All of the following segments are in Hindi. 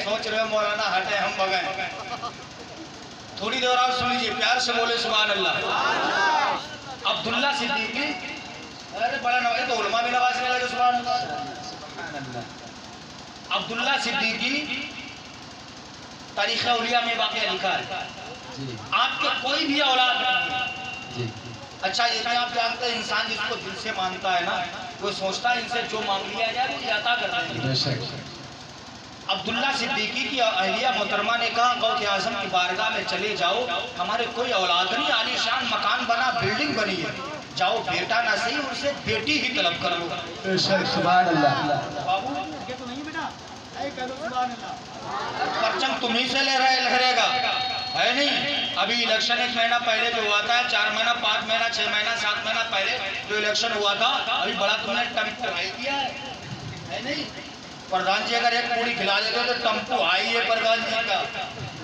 सोच रहे हो मौलाना हटे हम भगाए। थोड़ी देर आप सुन लीजिए, प्यार से बोले सुभान अल्लाह। अब्दुल्ला सिद्दीकी, अरे बड़ा नवाज तो उलमा भी नवाज में लगे सुभान अल्लाह। अब्दुल्ला सिद्दीकी तारीख़ औलिया में वाक़या लिखा है, आपके कोई भी औलाद नहीं। अच्छा ये भी आप जानते हैं, इंसान जिसको दिल से मानता है ना, वो सोचता है इनसे जो मांग लिया जाए वो अता कर देंगे। अब्दुल्ला सिद्दीकी की अहलिया मोहतरमा ने कहा गौथ आज़म की बारगाह में चले जाओ, हमारे कोई औलाद नहीं, आलीशान मकान बना, बिल्डिंग बनी है, जाओ बेटा ना सही उनसे बेटी ही तलब कर लो। सुभान अल्लाह। बाबू परचम तुम्ही से ले रहे लहरेगा है नहीं। अभी इलेक्शन 1 महीना पहले जो हुआ था, 4 महीना 5 महीना 6 महीना 7 महीना पहले जो इलेक्शन हुआ था, अभी बड़ा तुमने टम्पू हाई किया है नहीं। प्रधान जी अगर एक पूरी खिला देते तो टम्पू हाई है प्रधान जी का,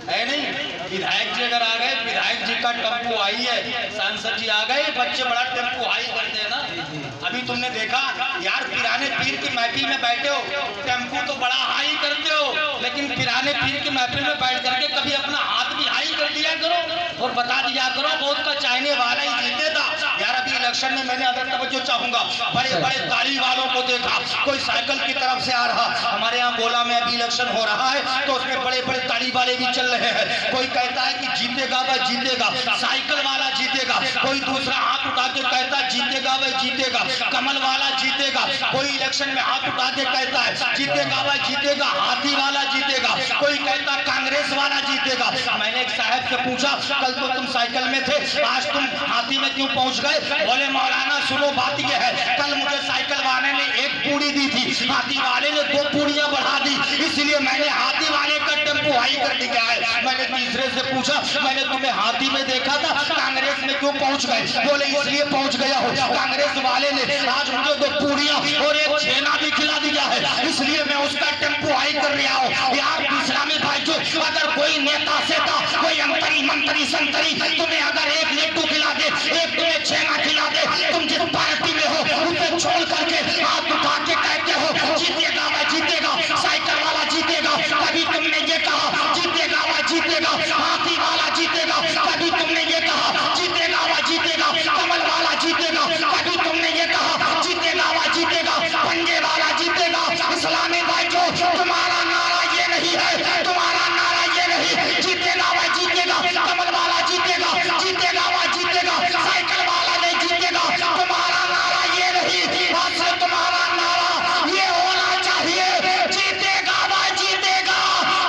है नहीं। विधायक जी अगर आ गए, विधायक जी का टम्पू हाई है, सांसद जी आ गए, बच्चे बड़ा टेम्पू हाई करते हैं ना। अभी तुमने देखा यार, पिराने पीर की महफिल में बैठे हो, टेम्पू तो बड़ा हाई करते हो, लेकिन पिराने पीर की महफिल में बैठ करके कभी अपना हाथ भी हाई कर दिया करो और बता दिया करो बहुत का चाहने वाला ही जीतेगा। यार अभी इलेक्शन में मैंने अगर तवज्जो चाहूंगा, बड़े बड़े ताली वालों को देखा, कोई साइकिल की तरफ से आ रहा, हमारे यहाँ गोला में अभी इलेक्शन हो रहा है तो उसमें बड़े बड़े ताली वाले भी चल रहे हैं। कोई कहता है कि जीतेगा वह जीतेगा, साइकिल वाला जीतेगा, कोई दूसरा हाथ उठा के कहता है जीतेगा वह जीतेगा, कमल वाला जीतेगा, कोई इलेक्शन में हाथ उठा के कहता है जीतेगा वह जीतेगा, हाथी वाला जीतेगा, कोई कहता कांग्रेस वाला जीतेगा। मैंने एक साहब से पूछा कल तो तुम साइकिल में थे, आज तुम हाथी में क्यों पहुंच गए? बोले मौलाना सुनो बात यह है, कल मुझे साइकिल वाले ने 1 पूड़ी दी थी, हाथी वाले ने 2 पूड़ियां बढ़ा दी, इसलिए मैंने हाथी वाले का टेम्पो हाई कर दिया है। मैंने तीसरे से पूछा मैंने तुम्हें हाथी में देखा था, कांग्रेस में क्यों पहुंच गए? बोले इसलिए पहुंच गया हो, कांग्रेस वाले ने आज मुझे 2 पूड़ियां और 1 छेना भी खिला दिया है, इसलिए मैं उसका टेम्पो हाई कर रहा हूँ। यार इस्लामी भाइयों, अगर कोई नेता सेता, कोई अंतरी मंत्री संतरी तुम्हें अगर 1 लड्डू खिला दे, 1 तुम्हें छेना खिला दे, तुम जिस पार्टी में हो उसे छोड़ करके हाथ उठा के कहते हो जीतेगा वह जीतेगा, साइकिल वाला जीतेगा, कभी तुमने ये कहा जीतेगा वह जीतेगा, हाथी वाला जीतेगा, कभी तुमने ये कहा जीतेगा वह जीतेगा, कमल वाला जीतेगा, कभी तुमने ये कहा जीतेगा वह जीतेगा, पंजे वाला जीतेगा। इस्लामी भाइयों, तुम्हारा नारा ये नहीं है, तुम्हारा नारा ये नहीं, जीतेगा वह जीतेगा, कमल वाला जीतेगा, जीतेगा वह जीतेगा, साइकिल वाला नहीं जीतेगा। तुम्हारा नारा ये नहीं, असल तुम्हारा नारा ये होना चाहिए जीतेगा वह जीतेगा,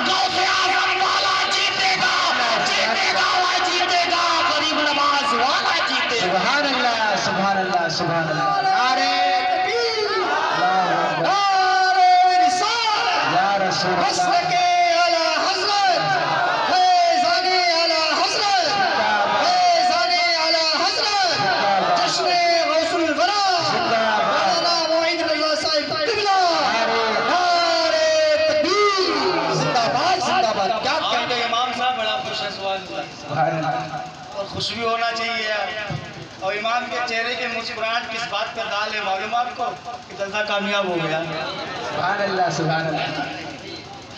गौसे आज़म वाला जीतेगा, जीतेगा वह जीतेगा, गरीब नवाज वाला जीतेगा। सुभान अल्लाह सुभान अल्लाह सुभान अल्लाह। नारे तकबीर, नारे रिसालत, या रसूल अल्लाह। और खुश भी होना चाहिए और इमाम के चेहरे के मुस्कुराहट किस बात पर डाल है मालूम आपको कि जलसा कामयाब हो गया। सुभान अल्लाह सुभान अल्लाह।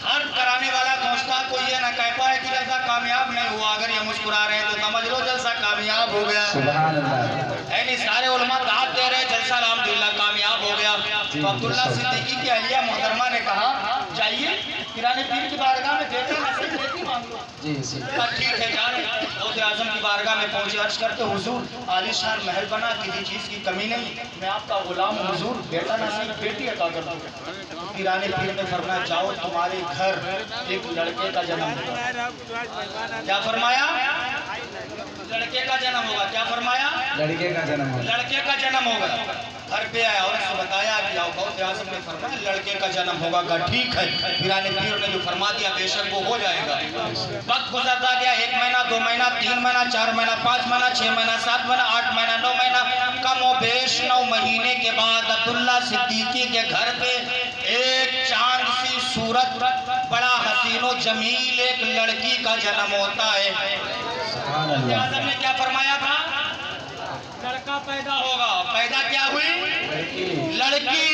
हर कराने वाला सोचता कोई ये ना कह पाए कि जलसा कामयाब नहीं हुआ, अगर ये मुस्कुरा रहे हैं तो समझ लो जलसा कामयाब हो गया। सुभान अल्लाह। यानी सारे उलमा दाद दे रहे जलसा अल्हम्दुलिल्लाह कामयाब हो गया। तो अब्दुल्ला सिद्दीकी की अहलिया मोहतरमा ने कहा जाइए पिराने पीर की बारगाह में बेटा नसीब बेटी मांग लो। जी ठीक है जा रहे गौसे आज़म की बारगाह में पहुंचे, अर्ज करते हुजूर आलीशान महल बना, किसी चीज़ की कमी नहीं, मैं आपका गुलाम हूं हुजूर, बेटा नसीब बेटी अता कर दो। पिराने पीर ने फरमाया जाओ तुम्हारे घर एक लड़के का जन्म होगा। क्या फरमाया? लड़के का जन्म होगा। क्या फरमाया? लड़के का जन्म होगा। लड़के का जन्म होगा। घर पे आया और उसको बताया कि आओ गौसे आज़म ने फरमाया लड़के का जन्म होगा। कहा ठीक है, पिराने पीर ने जो फरमा दिया बेशक वो हो जाएगा। वक्त गुजरता गया, 1 महीना 2 महीना 3 महीना 4 महीना 5 महीना 6 महीना 7 महीना 8 महीना 9 महीना, कम व बेश 9 महीने के बाद अब्दुल्ला सिद्दीकी के घर पे एक चांद सी सूरत, बड़ा हसीनो जमील एक लड़की का जन्म होता है। आज़म ने क्या फरमाया था? लड़का पैदा होगा। पैदा क्या हुई? लड़की।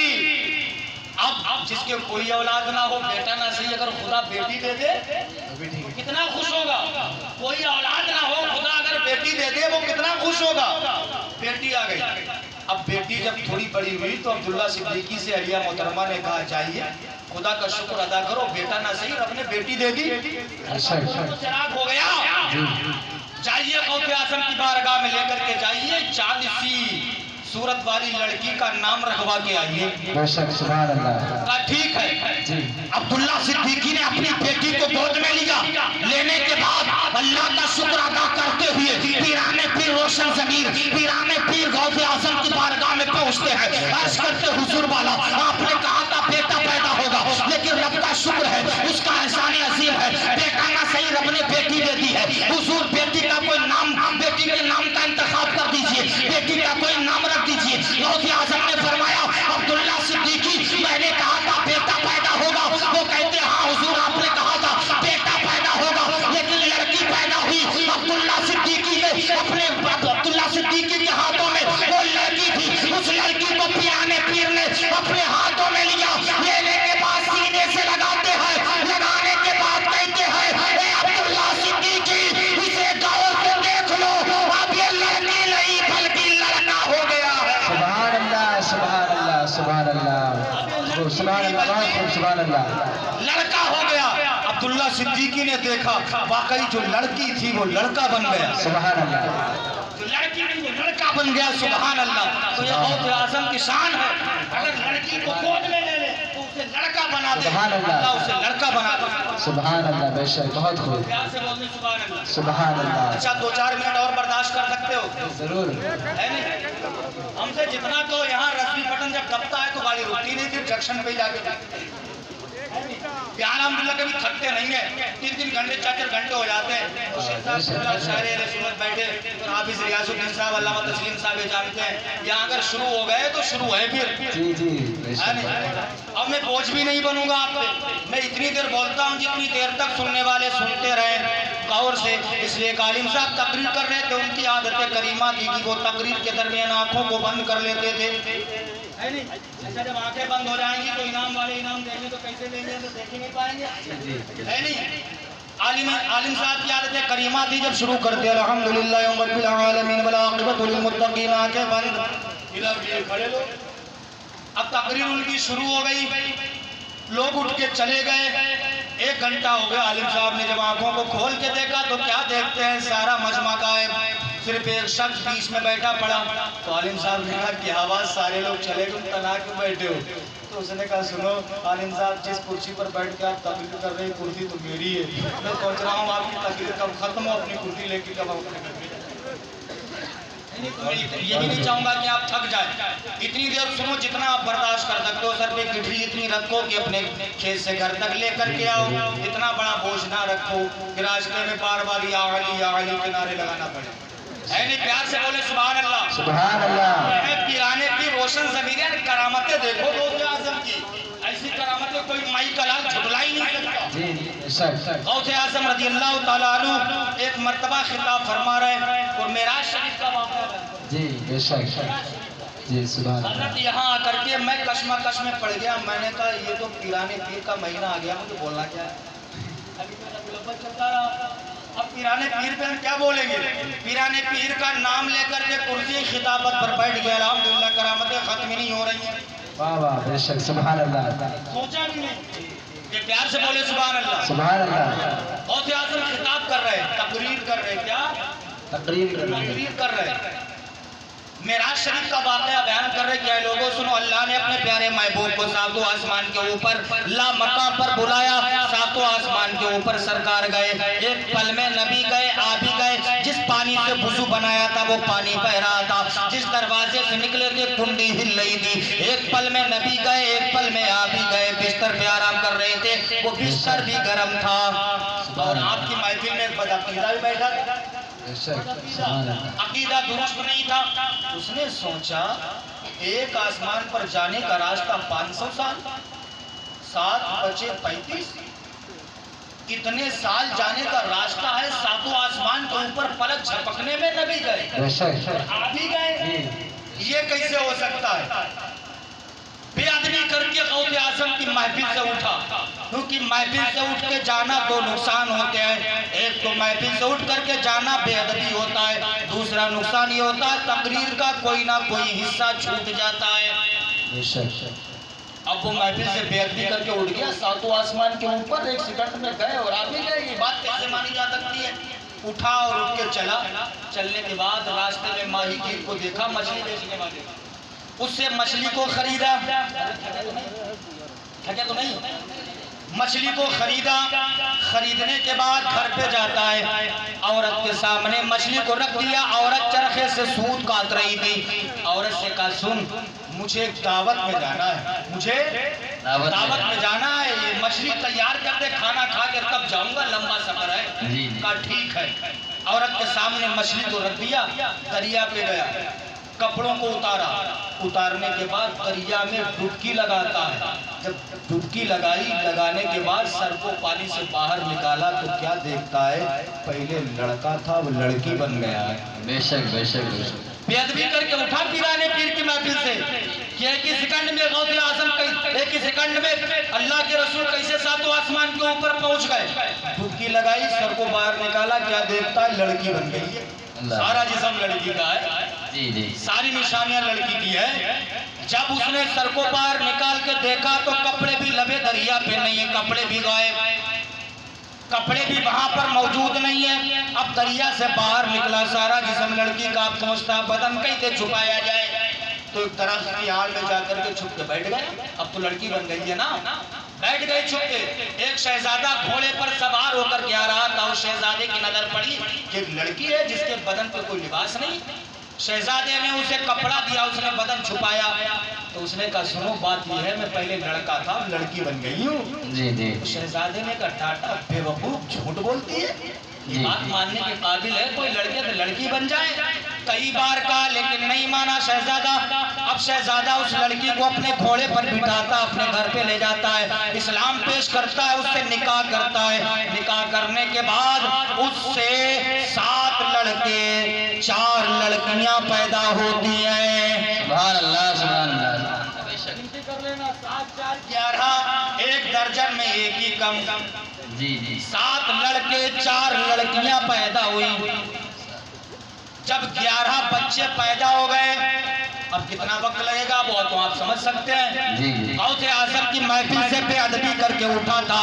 अब जिसके कोई औलाद ना हो, बेटा ना सही, अगर खुदा बेटी दे दे तो कितना खुश होगा। कोई औलाद ना हो, खुदा अगर बेटी दे दे वो कितना खुश होगा। बेटी आ गई। अब बेटी जब थोड़ी बड़ी हुई तो अब्दुल्ला सिद्दीकी से अलिया मोहतरमा ने कहा जाइए खुदा का शुक्र अदा करो, बेटा ना सही रब ने बेटी दे दी, तो चिराग हो गया। जाइए गौसे आजम की बारगाह में लेकर के जाइए, 40 सूरत वाली लड़की का नाम रखवा के आइए। ठीक है। अब्दुल्ला सिद्दीकी ने अपनी बेटी को गोद में लिया। लेने के बाद अल्लाह का शुक्र अदा करते हुए पीराने पीर रोशन ज़मीर, पीराने पीर गौसे आजम की बारगाह में पहुंचते हैं। अर्ज करते हुजूर वाला, आपने कहा था बेटा पैदा होगा, लेकिन रब का शुक्र है, उसका एहसान अजीम है, बेटा ना सही रब ने बेटी दे दी है। हुजूर बेटी का कोई नाम, बेटी के नाम का इंतखाब कर दीजिए, बेटी का कोई नाम रख दीजिए। गौसे आजम ने फरमाया अब्दुल्ला सिद्दीकी मैंने कहा था बेटा पैदा होगा। वो कहते हाँ हुजूर आपने कहा था बेटा पैदा होगा, लेकिन लड़की पैदा हुई। अब्दुल्ला सिद्दीकी ने अपने अब्दुल्ला सिद्दीकी के हाथों में वो लड़की थी, उस लड़की को पीराने पीर ने अपने हाथों में लिया। लेने के बाद सीने से लगाते हैं, लगाने के बाद कहते हैं ए अब्दुल्ला सिद्दीकी इसे गौर से देख लो, अब ये लड़की नहीं बल्कि लड़का हो गया है। सुभान अल्लाह, सुभान अल्लाह, सुभान अल्लाह, सुभान अल्लाह, सुभान अल्लाह। लड़का हो गया। अब्दुल्ला सिद्दीकी ने देखा वाकई जो लड़की थी वो लड़का बन गया। सुभान अल्लाह। जो लड़की थी वो लड़का बन गया। सुभान अल्लाह। तो ये गौसे आजम की शान है, अगर लड़की को गोद में ले ले तो उसे लड़का बना दे, अल्लाह उसे लड़का बना दे। सुभान अल्लाह, बेशक बहुत खूब। प्यार से बोलते सुभान अल्लाह। सुभान अल्लाह। अच्छा 2-4 मिनट और बर्दाश्त कर सकते हो? जरूर। है नहीं? हमसे जितना तो यहाँ रस्मी पटन जब दबता है तो गाड़ी रुकती नहीं, फिर जंक्शन पे जाके प्यार अल्हम्दुलिल्लाह कभी थकते नहीं है। 3-3 घंटे 4-4 घंटे हो जाते हैं। तो शेख साहब शायरे रसूलत बैठे तो हाफिज रियाजुद्दीन साहब, अल्लामा तस्लीम साहब ये जानते हैं यहाँ अगर शुरू हो गए तो शुरू है फिर। जी जी। है नहीं? अब मैं बोझ भी नहीं बनूंगा आप पे, मैं इतनी देर बोलता हूँ जितनी देर तक सुनने वाले सुनते रहे गौर से। इसलिए एक आलिम साहब तकरीर कर रहे थे, उनकी आदत करीमा थी कि वो तकरीर के दरमियान आंखों को बंद कर लेते थे। है नहीं? अच्छा जब आंखें बंद हो जाएंगी तो इनाम वाले इनाम देंगे तो कैसे देंगे, तो देख ही नहीं पाएंगे। है नहीं? आलिम साहब की आदत करीमा थी, जब शुरू करते अल्हम्दुलिल्लाह रब्बिल आलमीन वल आक़िबतु लिल मुत्तक़ीन, आंखें बंद, इधर ये खड़े लो। अब तकरीर उनकी शुरू हो गई, लोग उठ के चले गए। 1 घंटा हो गया। आलिम साहब ने जब आंखों को खोल के देखा तो क्या देखते हैं, सारा मजमा गायब, सिर्फ एक शख्स बीच में बैठा पड़ा। तो आलिम साहब ने कहा कि आवाज सारे लोग चले गए, तना क्यों बैठे हो? तो उसने कहा सुनो आलिम साहब, जिस कुर्सी पर बैठ के आप तकरीर कर रहे हैं कुर्सी तो मेरी है, मैं सोच रहा हूँ आपकी तकरीर कब खत्म हो, अपनी कुर्सी लेके कब ये भी नहीं चाहूंगा कि आप थक जाए। इतनी देर सुनो जितना आप बर्दाश्त कर सकते हो। सर पे गिटरी इतनी रखो कि अपने खेत से घर तक लेकर के आओ, इतना बड़ा बोझ ना रखो कि रास्ते में बार बार या अली के नारे लगाना पड़े। है नहीं? प्यार से बोले सुभान अल्लाह, सुभान अल्लाह। पीराने की रोशन ज़मीरें करामतें देखो गौसे आजम की, ऐसी करामतें कोई माई का लाल झुटला ही नहीं सकता। गौसे आजम रज़ी अल्लाह ताला अन्हु एक मर्तबा खिताब फरमा रहे और मेराज शरीफ का वाक़या जी बेशक जी। सुभान अल्लाह। यहाँ आकर के मैं कश्मकश में पड़ गया। मैंने कहा ये तो पीराने पीर का महीना आ गया, मुझे बोलना क्या है? अभी तो लफ्ज़ चलता रहा। अब पीराने पीर पे हम क्या बोलेंगे? पीराने पीर का नाम लेकर के कुर्सी खिताबत पर बैठ गया। अल्हम्दुलिल्लाह करामतें खत्म नहीं हो रही हैं। वाह वाह बेशक सुभान अल्लाह। सोचा भी नहीं। ये प्यार से बोले सुभान अल्लाह, सुभान अल्लाह। गौसे आज़म खिताब कर रहे हैं, तकरीर कर रहे हैं। क्या तकरीर कर रहे हैं? मेराज शरीफ का वाक़या बयान कर रहे क्या लोगों सुनो। अल्लाह ने अपने प्यारे महबूब को सातों आसमान के ऊपर ला मकाम पर बुलाया। सातों आसमान के ऊपर सरकार गए, एक पल में नबी गए, आ भी गए। जिस पानी से वुज़ू बनाया था वो पानी बह रहा था, जिस दरवाजे से निकले थे कुंडी हिल रही थी। एक पल में नबी गए, एक पल में आ भी गए। बिस्तर पे आराम कर रहे थे, वो बिस्तर भी गर्म था। और आपकी महफिल में बदअकीदा भी बैठा था, अकीदा दुरुस्त नहीं था। उसने सोचा एक आसमान पर जाने का रास्ता 500 साल, 7 बचे 35, कितने साल जाने का रास्ता है। सातों आसमान के ऊपर पलक झपकने में नबी गए, आ भी गए। ये कैसे हो सकता है? बेअदबी बेअदबी करके गौसे आजम की महफिल से उठा, क्योंकि महफिल से उठ के जाना दो नुकसान होते हैं। एक तो महफिल से उठ करके जाना बेअदबी होता है, दूसरा नुकसान ये होता है तकरीर का कोई ना कोई हिस्सा छूट जाता है। अब वो महफिल से बेअदबी करके उठ गया, सातों आसमान के ऊपर 1 सेकंड में गए और आप ही गए। ये बात कैसे मानी जा सकती है? उठा और उठ के चला। चलने के बाद रास्ते में माहीगीर को देखा, मछली बेचने वाले, उससे मछली को खरीदा। ठगे तो नहीं? मछली को खरीदा। खरीदने के बाद घर पे जाता है, औरत के सामने मछली को रख दिया। औरत चरखे से सूत काट रही थी। औरत से कहा, सुन, मुझे दावत में जाना है, मुझे दावत में जाना है, ये मछली तैयार कर दे, खाना खा के तब जाऊंगा, लंबा सफर है। कहा ठीक है। औरत के सामने मछली को रख दिया, दरिया पे गया, कपड़ों को उतारा। उतारने के बाद दरिया में डुबकी लगाता है। जब डुबकी लगाई, लगाने के बाद सर को पानी से बाहर निकाला तो क्या देखता है? पहले लड़का था, वो लड़की बन गया है। बेशक बेशक बेशक। बेअदबी करके उठा पिराने पीर की महफिल से कि एक ही सेकंड में गौसे आजम, एक ही सेकंड में अल्लाह के रसूल कैसे सातों आसमान के ऊपर पहुंच गए। डुबकी लगाई, सर को बाहर निकाला, क्या देखता है? लड़की बन गई है। सारा जिस्म लड़की का है, जी जी, सारी निशानियां लड़की की है। जब उसने सर को बाहर निकाल के देखा तो कपड़े भी लबे दरिया पे नहीं है, कपड़े भी गायब, कपड़े भी वहां पर मौजूद नहीं है। अब दरिया से बाहर निकला, सारा जिस्म लड़की का। आप समझता बदन कैसे छुपाया जाए? तो एक तरह की आड़ में जाकर के छुप के बैठ गए। अब तो लड़की बन गई है ना, बैठ गए छुप के। एक शहजादा घोड़े पर सवार होकर के आ रहा था। उस शहजादे की नजर पड़ी कि एक लड़की है जिसके बदन पर कोई लिबास नहीं। शहजादे ने उसे कपड़ा दिया, उसने बदन छुपाया। तो उसने कहा, सुनो, बात यह है, मैं पहले लड़का था, लड़की बन गई हूँ। जी जी। शहजादे ने कहा, टाटा बेवकूफ, झूठ बोलती है, ये बात मानने के काबिल है, कोई लड़के तो लड़की बन जाए। कई बार कहा लेकिन नहीं माना शहजादा। अब शहजादा उस लड़की को अपने घोड़े पर बिठाता, अपने घर पे ले जाता है, इस्लाम पेश करता है, उससे निकाह करता है। निकाह करने के बाद उससे 7 लड़के 4 लड़कियां पैदा होती हैं। सुभान अल्लाह, सुभान अल्लाह। कर लेना, 7 4 11, 1 दर्जन में एक ही कम। जी जी। 7 लड़के 4 लड़कियां पैदा हुई। जब 11 बच्चे पैदा हो गए, अब कितना वक्त लगेगा वो तो आप समझ सकते हैं। जी जी। गौसे आजम की महफिल से बेअदबी करके उठा था।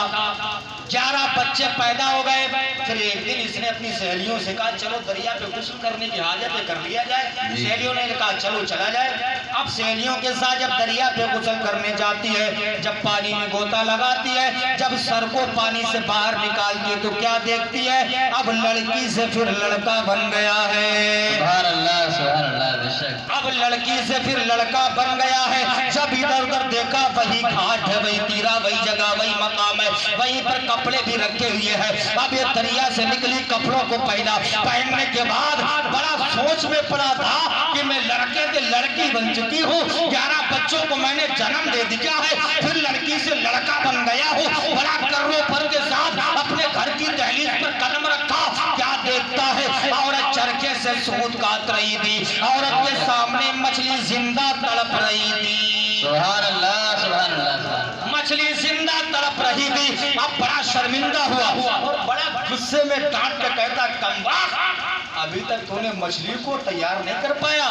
11 बच्चे पैदा हो गए। फिर एक दिन इसने अपनी सहेलियों से कहा, चलो दरिया पे गुस्ल करने की हाजत है, कर लिया जाए। सहेलियों ने कहा, चलो चला जाए। अब सहेलियों के साथ जब दरिया पे गुस्ल करने जाती है, जब पानी में गोता लगाती है, जब सर को पानी से बाहर निकालती है तो क्या देखती है? अब लड़की से फिर लड़का बन गया है। सुभान अल्लाह, सुभान अल्लाह, बेशक। अब लड़की से फिर लड़का बन गया है। जब इधर उधर देखा, वही घाट है, वही तीरा, वही जगह, वही मकाम है, वहीं पर कपड़े भी रखे हुए हैं। अब ये दरिया से निकली, कपड़ों को पहना। पहनने के बाद बड़ा सोच में पड़ा था कि मैं लड़के से लड़की बन चुकी हूँ, 11 बच्चों को मैंने जन्म दे दिया है, फिर लड़की से लड़का बन गया हूँ। बड़ा गर्वपन के साथ अपने घर की दहलीज पर कदम रखा। क्या देखता है? औरत चरखे से सूत काट रही थी, औरत के सामने मछली जिंदा तड़प रही थी। सुभान अल्लाह, सुभान अल्लाह। मछली जिंदा तड़प रही थी। अब बड़ा शर्मिंदा हुआ और बड़ा गुस्से में डांट के कहता, कमबख्त, अभी तक तूने मछली को तैयार नहीं कर पाया।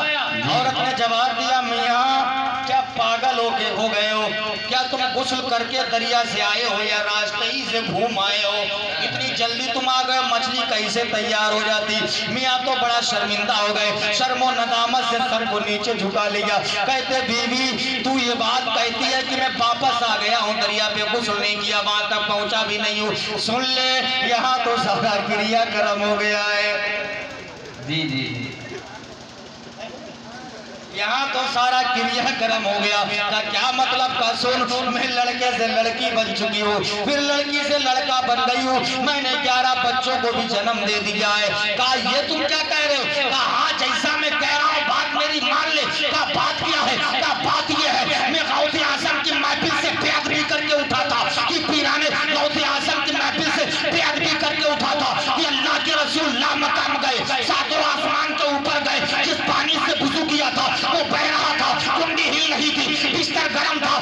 औरत ने जवाब दिया, मियां क्या पागल हो गए हो? क्या तुम गुस्ल करके दरिया से आए हो या रास्ते ही से घूम आए हो? इतनी जल्दी तुम आ गए, मछली कैसे तैयार हो जाती? मियां तो बड़ा शर्मिंदा हो गए, शर्मो नदामत से सर को नीचे झुका लिया। कहते, बीवी तू ये बात कहती है कि मैं वापस आ गया हूँ, दरिया पे गुस्ल नहीं किया, वहां तक पहुंचा भी नहीं हूँ। सुन ले, यहाँ तो सारा क्रियाक्रम हो गया है। जी जी। यहाँ तो सारा क्रियाक्रम हो गया। का क्या मतलब? का सुन, मैं लड़के से लड़की बन चुकी हूँ, फिर लड़की से लड़का बन गई हूँ, मैंने 11 बच्चों को भी जन्म दे दिया है। कहा, ये तुम क्या कह रहे हो? कहा, हाँ, जैसा मैं कह रहा हूँ बात मेरी मान ले। क्या बात क्या है? क्या बात ये है, मैं गौसे आजम की महफिल से बेअदबी करके उठा था कि पीराने गौसे आजम की महफिल से बेअदबी करके उठा था कि अल्लाह के रसूल लामकाम गए, 7 आसमान के ऊपर गए। जिस पानी से वुजू किया था वो बह रहा था, कुंडी हिल रही थी, बिस्तर गर्म था।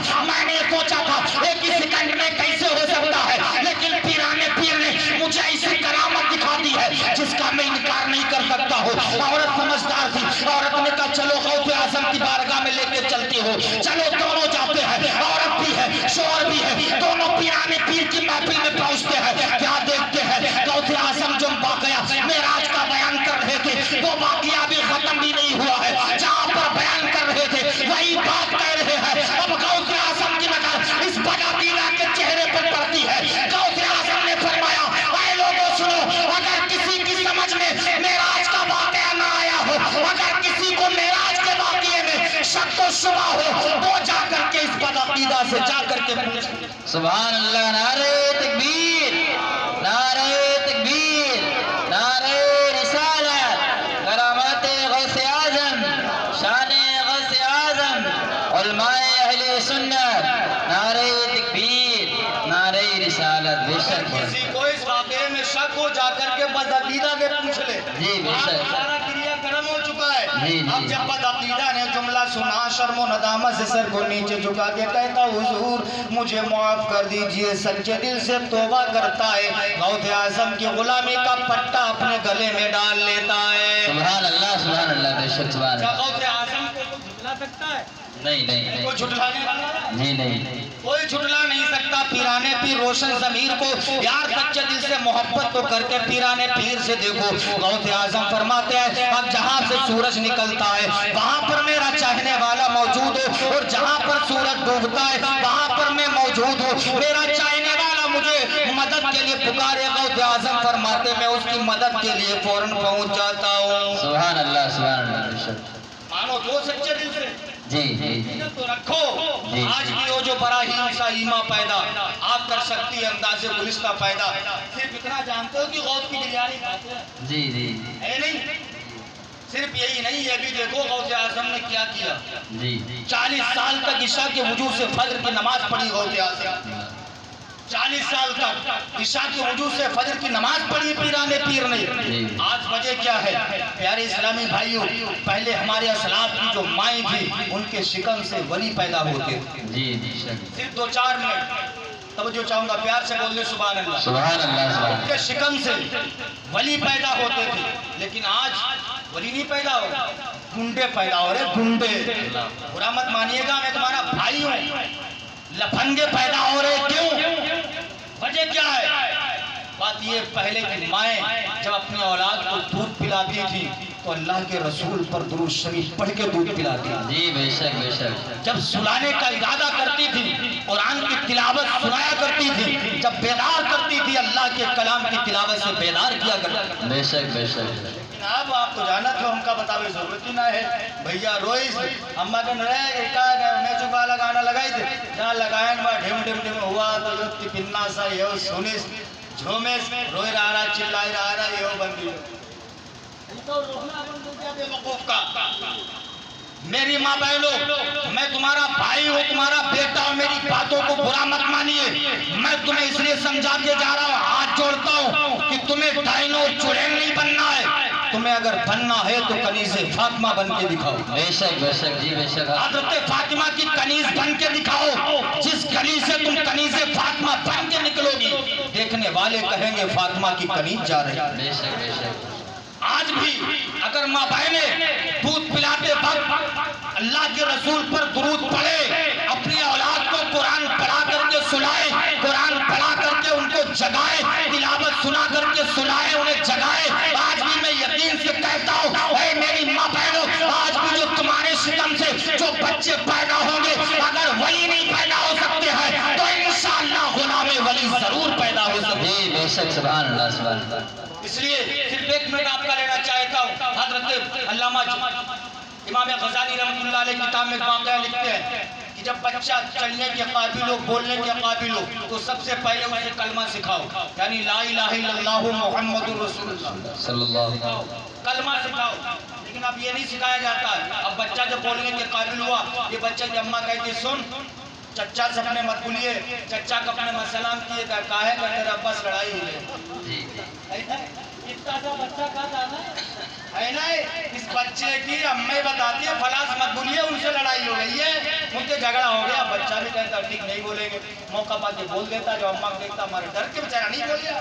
महफिल में पहुंचते हैं, क्या देखते हैं? गौसे आजम जो वाकया मेराज का बयान कर रहे थे, वो वाकया भी खत्म भी नहीं हुआ है। जहां पर बयान कर रहे थे वही बात कह रहे हैं। अब गौसे आजम की नजर इस बदातीला के चेहरे पर पड़ती है। गौसे आजम ने फरमाया, ऐ लोगों सुनो, अगर किसी की समझ में मेराज का वाकया ना आया हो, अगर किसी को मेराज के वाकये में शक व शुबा हो, वो जाकर के इस बदातीला से जाकर के पूछे। सुभान अल्लाह। नारे तकबीर, नारे तकबीर, नारे रिसालत, करामात गौसे आजम, शान गौसे आजम, उलमाए अहले सुन्नत, नारे तकबीर, नारे रिसालत। बेशक किसी को इस वाकये में शक हो, जाकर के बदअकीदा के पूछ ले। जी बेशक। सारा क्रियाक्रम हो चुका है। जी, जी। अब जब बदअकीदा ने जुमला सुना, शर्म और नदामत से सर को नीचे झुका के कहता, हुजूर मुझे माफ कर दीजिए, सच्चे दिल से तौबा करता है, गौसे आजम की गुलामी का पट्टा अपने गले में डाल लेता है। सुभान अल्लाह, सुभान अल्लाह। बेशक सुभान क्या अल्लाह। गौसे आजम को कोई झुठला सकता है? नहीं नहीं नहीं, कोई झुठलाने वाला जी नहीं। कोई झुठला नहीं सकता। पीराने पीर रोशन ज़मीर को यार सच्चे दिल से मोहब्बत तो करके पीराने पीर से देखो। गौसे आजम फरमाते हैं, अब जहाँ से सूरज निकलता है वहाँ पर मेरा चाहने वाला मौजूद हो, और जहाँ पर सूरज डूबता है वहाँ पर मैं मौजूद हूँ। मेरा चाहने वाला मुझे मदद के लिए पुकारे, गौसे आजम फरमाते मैं उसकी मदद के लिए फौरन पहुँच जाता हूँ। सुभान अल्लाह, सुभान अल्लाह। बेशक। मानो दो सच्चे दिल से जी जी जी। तो रखो। जी, आज जी। भी वो जो बराहीम सा ईमा पैदा आप कर सकती है, अंदाज़े गुलिस्ता पैदा। सिर्फ इतना जानते हो कि गौस की बिरयानी खाते हैं, जी जी है नहीं? सिर्फ यही नहीं, ये भी देखो गौसे आजम ने क्या किया। जी। 40 साल तक ईशा के वजूद से फजर की नमाज पढ़ी गौसे आजम। 40 साल तक ईशा के वजूद से फजर की नमाज पढ़ी पीराने पीर ने। आज वजह क्या है प्यारे इस्लामी भाइयों? पहले हमारे असलाफ की जो माएँ थी उनके शिकन से वली पैदा होते थे। जी जी। सिर्फ 2-4 मिनट तब जो चाहूंगा प्यार से बोल दे सुभान अल्लाह। सुभान अल्लाह, सुभान उनके शिकन से वली पैदा होते थे, लेकिन आज वली नहीं पैदा हो, गुंडे पैदा हो रहे, गुंडे। बुरा मत मानिएगा, मैं तुम्हारा भाई हूँ। लफंगे पैदा हो रहे, क्यों? वजह क्या है? बात ये, पहले की माएँ जब अपनी औलाद को दूध पिलाती थी तो अल्लाह के रसूल पर दुरूद शरीफ पढ़ के दूध पिलाती थी। जी बेशक बेशक। जब सुलाने का इरादा करती थी कुरान की तिलावत सुनाया करती थी, जब बेदार करती थी अल्लाह के कलाम की तिलावत से बेदार किया करती थी। बेशक बेशक। लेकिन अब आप तो जाना तो हमका बतावे जरूरत ही ना है। भैया रोइस अम्मा के मैं जो वाला गाना लगाई थे जहाँ लगाया ढिम ढिम ढिम हुआ तो पिन्ना सा ये सुनिस झोमेस रोए रहा चिल्लाए रहा ये बंदी बेवकूफ का। मेरी माँ बहनों, मैं तुम्हारा भाई हूँ, तुम्हारा बेटा हूँ, मेरी बातों को बुरा मत मानिए। मैं तुम्हें इसलिए समझा के जा रहा हूँ, हाथ जोड़ता हूँ कि तुम्हें डायनो और चुड़ैल नहीं बनना है। तुम्हें अगर बनना है तो कनीज़े फातिमा बन के दिखाओ। बेशक बेशक। जी बेशक। हज़रत फातिमा की कनीज़ बन के दिखाओ। जिस गली से तुम कनीज़े फातिमा बन के निकलोगी, देखने वाले कहेंगे फातिमा की कनीज़ जा रही है। बेशक बेशक। आज भी अगर माँ बहने दूध पिलाते वक्त अल्लाह के रसूल पर दुरूद पढ़े, अपनी औलाद को कुरान पढ़ा करके सुलाए, कुरान पढ़ा करके उनको जगाए, तिलावत सुना करके सुलाए, उन्हें जगाए। आज भी मैं यकीन से कहता हूँ, ऐ मेरी माँ बहनों, आज भी जो तुम्हारे सितम से जो बच्चे पैदा होंगे, अगर वली नहीं पैदा हो सकते हैं तो इंशाअल्लाह गुलामे वली जरूर पैदा हो सकते हैं। जी बेशक। सुभान अल्लाह, सुभान अल्लाह। इसलिए सिर्फ 1 मिनट आपका लेना चाहता हूँ। हज़रत अल्लामा इमाम गज़ाली रहमतुल्लाह अलैह किताब में वाक़या लिखते हैं कि जब बच्चा चलने के काबिल हो, बोलने के काबिल हो, तो सबसे पहले उसे कलमा सिखाओ, यानी ला इलाहा इल्लल्लाह मुहम्मदुर रसूलुल्लाह सल्लल्लाहु अलैहि वसल्लम, कलमा सिखाओ। लेकिन अब ये नहीं सिखाया जाता है। अब बच्चा जब बोलने के काबिल हुआ, ये बच्चा की अम्मा कहती सुन, चच्चा से अपने मत भूलिए, चच्चा को अपने मत सलाम किए, काहे का तेरा अब्बास लड़ाई हुई है। इतना सा बच्चा का जाना है ना, इस बच्चे की अम्मा बताती है फलास मत भूलिए, उनसे लड़ाई हो गई है, उनसे झगड़ा हो गया। बच्चा भी कहता ठीक नहीं बोलेंगे, मौका पाके बोल देता, जो अम्मा को देखता हमारे डर के बेचारा नहीं बोल गया।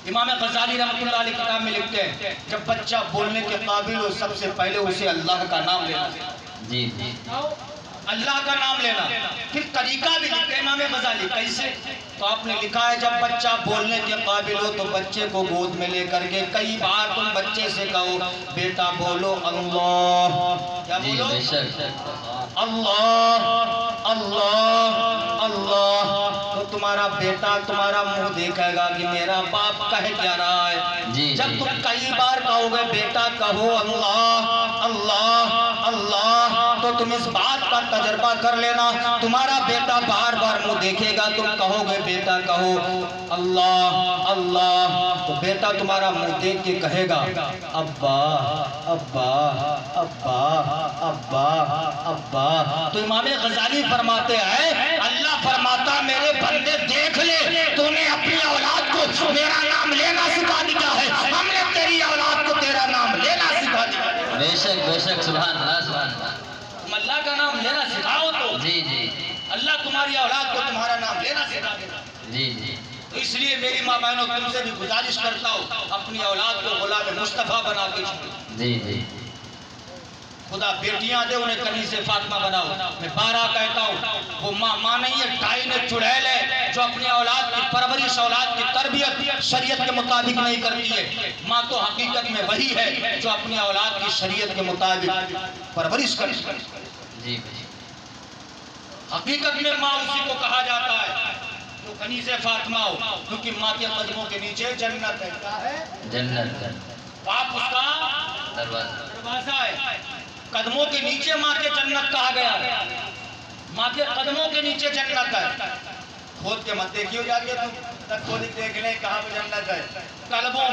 इमाम गज़ाली रहमतुल्लाह अलैह किताब में लिखते हैं जब बच्चा बोलने के काबिल हो, सबसे पहले उसे अल्लाह का नाम लेना। जी जी। अल्लाह का नाम लेना। फिर तरीका भी लिखा इमाम गजाली कैसे, तो आपने लिखा है जब बच्चा बोलने के काबिल हो तो बच्चे को गोद में लेकर के कई बार तुम बच्चे से कहो बेटा बोलो अल्लाह, क्या बोलो, अल्लाह अल्लाह अल्लाह, तो तुम्हारा बेटा तुम्हारा मुंह देखेगा कि मेरा बाप कह क्या रहा है। जब तुम कई बार कहोगे बेटा कहो अल्लाह अल्लाह अल्लाह, तो तुम इस बात का तजर्बा कर लेना, तुम्हारा बेटा बार बार मुंह देखेगा, तुम कहोगे बेटा कहो अल्लाह अल्लाह, तो बेटा तुम्हारा मुंह देख के कहेगा अब्बा अब्बा अब्बा अब्बा अब्बा। तो इमाम गजाली फरमाते हैं अल्लाह फरमाता मेरे बंदे देख ले, तूने अपनी औलाद को मेरा नाम लेना सिखा दिया है, हमने तेरी औलाद को तेरा नाम लेना सिखा दिया। बेशक बेशक, सुभान अल्लाह सुभान अल्लाह। तुम अल्लाह का नाम लेना सिखाओ तो जी जी अल्लाह तुम्हारी औलाद को तुम्हारा नाम लेना सिखा देगा। जी जी। तो इसलिए मेरी माँ बहनों तुमसे भी गुजारिश करता हूँ अपनी औलाद को गुलाम मुस्तफ़ा बना के छोड़ो। जी जी। खुदा बेटियां दे उन्हें कनीज़े फातिमा बनाओ। मैं 12 कहता हूँ वो माँ नहीं है, ढाई ने चुड़ैल है जो अपनी औलाद की परवरिश औलाद की तरबियत शरीयत के मुताबिक नहीं करती है। माँ तो हकीकत में वही है जो अपनी औलाद की शरीयत के मुताबिक परवरिश करती है। जी हकीकत में माँ उसी को कहा जाता है जो कनीज़े फातिमा हो, क्योंकि माँ के कदमों के नीचे जन्नत है। क्या है? जन्नत। बाप उसका दरवाजा है, कदमों के नीचे माँ के जन्नत कहा गया है। माँ के कदमों के नीचे जन्नत है। खोद के मत देखियो जाके तुम तक खोद देख ले कहाँ पे जन्नत है। तलबों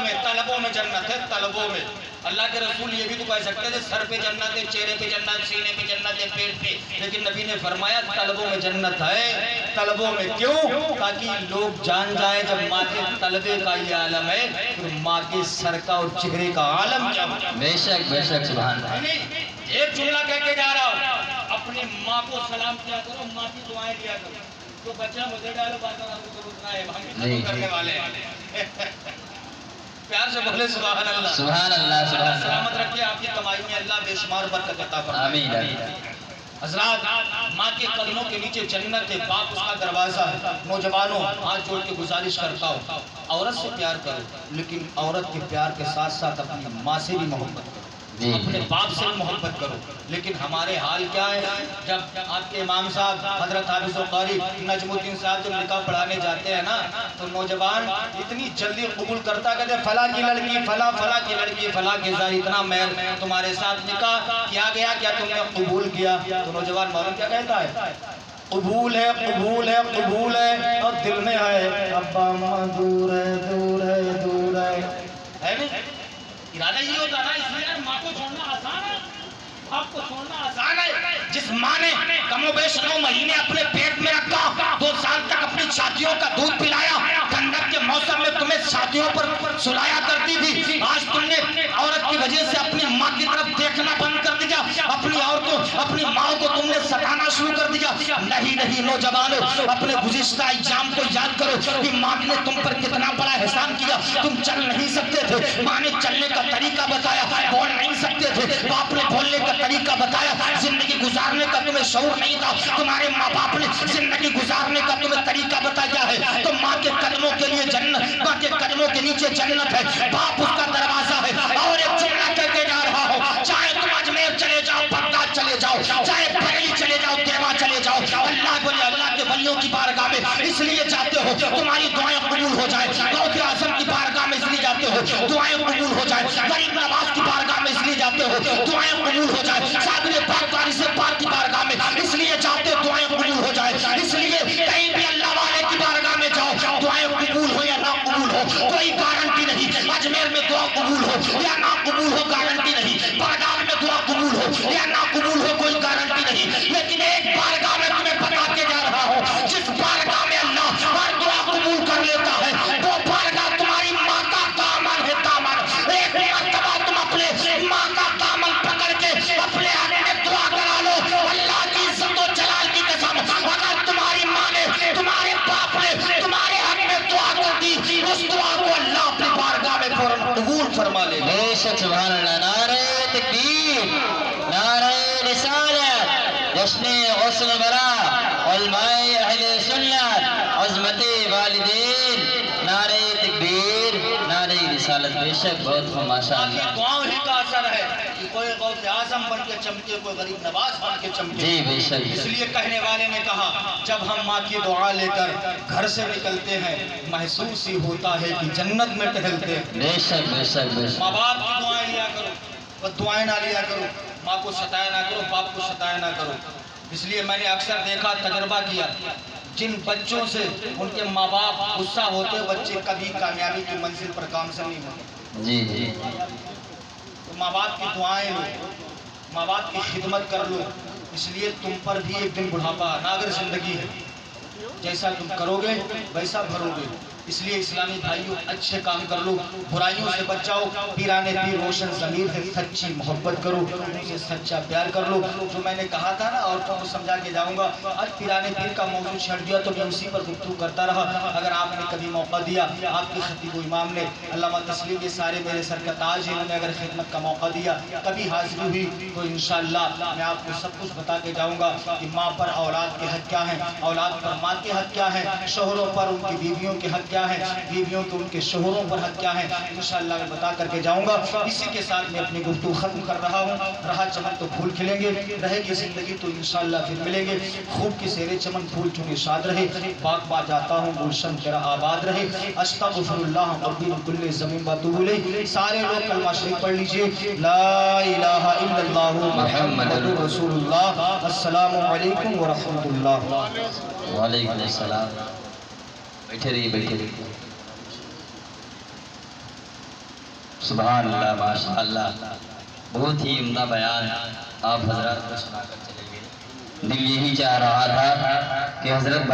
में जन्नत है, तलबों में। अल्लाह के रसूल ये भी तो कह सकते थे सर पे जन्नत है, चेहरे पे जन्नत, सीने पे जन्नत है, पेट पे, लेकिन नबी ने फरमाया तलबों में जन्नत है। तलबों में क्यों? ताकि लोग जान जाए जब माँ के तलबे का ये आलम है तो माँ के सर का और चेहरे का आलम क्या है। बेशक बेशक, सुभान अल्लाह। एक जुमला कह के जा रहा हूँ, अपनी माँ को सलाम किया करो, माँ की दुआएं दिया करो। तो बच्चा मुझे डालो बात है, हम करने वाले हैं। प्यार से बोले सुभान अल्लाह। सुभान अल्लाह सुभान अल्लाह। सलामत रखिए आपकी कमाई में अल्लाह बेशुमार बरकत अता फरमाए। आमीन आमीन। हज़रात माँ के कदमों के नीचे जन्नत है, बाप उसका दरवाजा है। नौजवानों हाथ जोड़ के गुजारिश करता हूँ औरत से प्यार करो, लेकिन औरत के प्यार के साथ साथ अपनी माँ से भी मोहब्बत करो, अपने बाप से मोहब्बत करो। लेकिन हमारे हाल क्या है, जब आपके इमाम साहब हजरत हाफिज़ कारी नजमुद्दीन साहब जब निकाह पढ़ाने जाते हैं ना, तो नौजवान इतनी जल्दी कबूल करता कहते फला की लड़की फला की लड़की फला के साथ इतना मेल तुम्हारे साथ निकाह किया गया, क्या तुमने कबूल किया? तो नौजवान मालूम क्या कहता है? कबूल है कबूल है कबूल है, और दिल में है अब्बा अम्मा दूर है दूर है दूर है नहीं? इरादा ये होता ना, इसलिए माँ को छोड़ना आसान है, आपको छोड़ना आसान है। जिस माँ ने कमोबेश 9 महीने अपने पेट में रखा, 2 साल तक अपनी छातियों का दूध पिलाया, ठंडक के मौसम में तुम्हें छातियों पर सुलाया करती थी, आज तुमने औरत की वजह से अपनी माँ की तरफ देखना बंद कर दिया, अपनी माँ को तुमने सताना शुरू कर दिया। नहीं नहीं नौजवानों, अपने गुज़िश्ता एग्जाम को याद करो कि माँ ने तुम पर कितना बड़ा एहसान किया। तुम चल नहीं सकते थे, माँ ने चलने का तरीका बताया, बोल नहीं सकते थे, बाप ने बोलने का तरीका बताया, जिंदगी गुजारने का तुम्हें शौक नहीं था, तुम्हारे माँ बाप ने जिंदगी गुजारने का तुम्हें तरीका बताया है। तो माँ के कदमों के लिए जन्नत, माँ के कदमों के नीचे जन्नत है, बाप उसका दरवाजा है। और एक जुमला कहते जा रहा हूँ, चाहे तुम अजमेर चले जाओ, बगदाद चले जाओ, चाहे बरेली चले जाओ, देवा चले जाओ, अल्लाह बोले अल्लाह के वलियों की बारगाह में इसलिए जाते हो तुम्हारी दुआएं कबूल हो जाए, गौसे आजम की बारगाह में इसलिए जाते हो दुआएं कबूल हो जाए, गरीब नवाज की बारगाह में इसलिए जाते हो दुआएं कबूल हो जाए, साबिर पाक से पाक की बारगाह में इसलिए जाते हो दुआएं कबूल हो जाए। इसलिए कहीं भी अल्लाह वाले की बारगाह में जाओ, दुआएं कबूल हो या ना कबूल हो कोई गारंटी नहीं। अजमेर में दुआ कबूल हो या ना कबूल हो गारंटी नहीं, बागदाद में दुआ कबूल हो या ना कबूल हो कोई गारंटी नहीं। लेकिन एक बारगाह में तुम्हें बता के जा रहा हूँ, जिस बारगाह में अल्लाह हर दुआ कबूल कर लेता है, वो बारगाह तुम्हारी माँ का दामन है, दामन। एक मर्तबा तुम अपने माँ का दामन पकड़ के अपने हक में दुआ करा लो, अल्लाह की इज्जत और जलाल की कसम, अगर तुम्हारी माँ ने तुम्हारे बाप ने तुम्हारे हक में दुआ कर दी, उस दुआ को अल्लाह अपनी बारगाह में फौरन कबूल फरमा ले। बेशक सुभान अल्लाह। नारे तकबीर, नारे रिसालत, जश्न गस्ल बरा उलमाए अहले सुन्नत अज़मते वालिदैन नारे तकबीर नारे रिसालत। बेशक बहुत माशाअल्लाह। दुआओं ही का असर है कि कोई गौसे आजम बन के चमके, कोई गरीब नवाज बन के चमके। जी बेशक। इसलिए कहने वाले ने कहा जब हम माँ की दुआ लेकर घर से निकलते हैं महसूस ही होता है कि जन्नत में टहलते हैं। बेशक बेशक बेशक। माँ बाप की दुआएं लिया करो, वो दुआएं ना लिया करो। माँ को सताया ना करो, बाप को सताया ना करो। इसलिए मैंने अक्सर देखा, तजर्बा किया, जिन बच्चों से उनके माँ बाप गुस्सा होते बच्चे कभी कामयाबी की मंजिल पर कामयाब नहीं होते। जी जी। तो माँ बाप की दुआएं लो, माँ बाप की खिदमत कर लो। इसलिए तुम पर भी एक दिन बुढ़ापा नागर जिंदगी है, जैसा तुम करोगे वैसा भरोगे। इसलिए इस्लामी भाइयों अच्छे काम कर लो, बुराइयों से बचाओ। पीराने पीर रोशन ज़मीर है, सच्ची मोहब्बत करो, उनसे सच्चा प्यार कर लो। जो मैंने कहा था ना औरतों को समझा के जाऊंगा, आज पीराने पीर का मौजूद छड़ दिया तो मैं उसी पर गुफ्तगू करता रहा। अगर आपने कभी मौका दिया, आपके खतीब व इमाम ने, अल्लामा तस्लीम, ये सारे मेरे सर का ताज है, इन्होंने अगर खिदमत का मौका दिया, कभी हाजिरी हुई तो इंशाअल्लाह मैं आपको सब कुछ बता के जाऊँगा कि माँ पर औलाद के हक क्या हैं, औलाद पर माँ के हक क्या हैं, शोहरों पर उनकी बीवियों के हक क्या है, बीवियों के उनके शोहरों पर हक क्या है। इंशाअल्लाह मैं बता करके जाऊंगा। इसी के साथ मैं अपनी गुफ्तगू खत्म कर रहा हूँ। रहा चमन तो फूल खिलेंगे, रहेगी जिंदगी तो इंशाअल्लाह फिर मिलेंगे। खूब के सेरे चमन फूल चुने शाद रहे, बाग बा जाता हूँ गुलशन तेरा आबाद रहे। अस्तगफिरुल्लाह रब्बी मिन कुल्ली ज़मीन व अतूबु इलैह। सारे लोग कलमा शरीफ पढ़ लीजिए, ला इलाहा इल्लल्लाह मुहम्मदुर रसूलुल्लाह। अस्सलामु अलैकुम व रहमतुल्लाह। वालेकुम अस्सलाम। बैठे रहिए बैठे रहिए। सुभान अल्लाह माशाअल्लाह, बहुत ही उम्दा बयान आप हजरत को सुनाकर चले गए। दिल यही चाह रहा था कि हजरत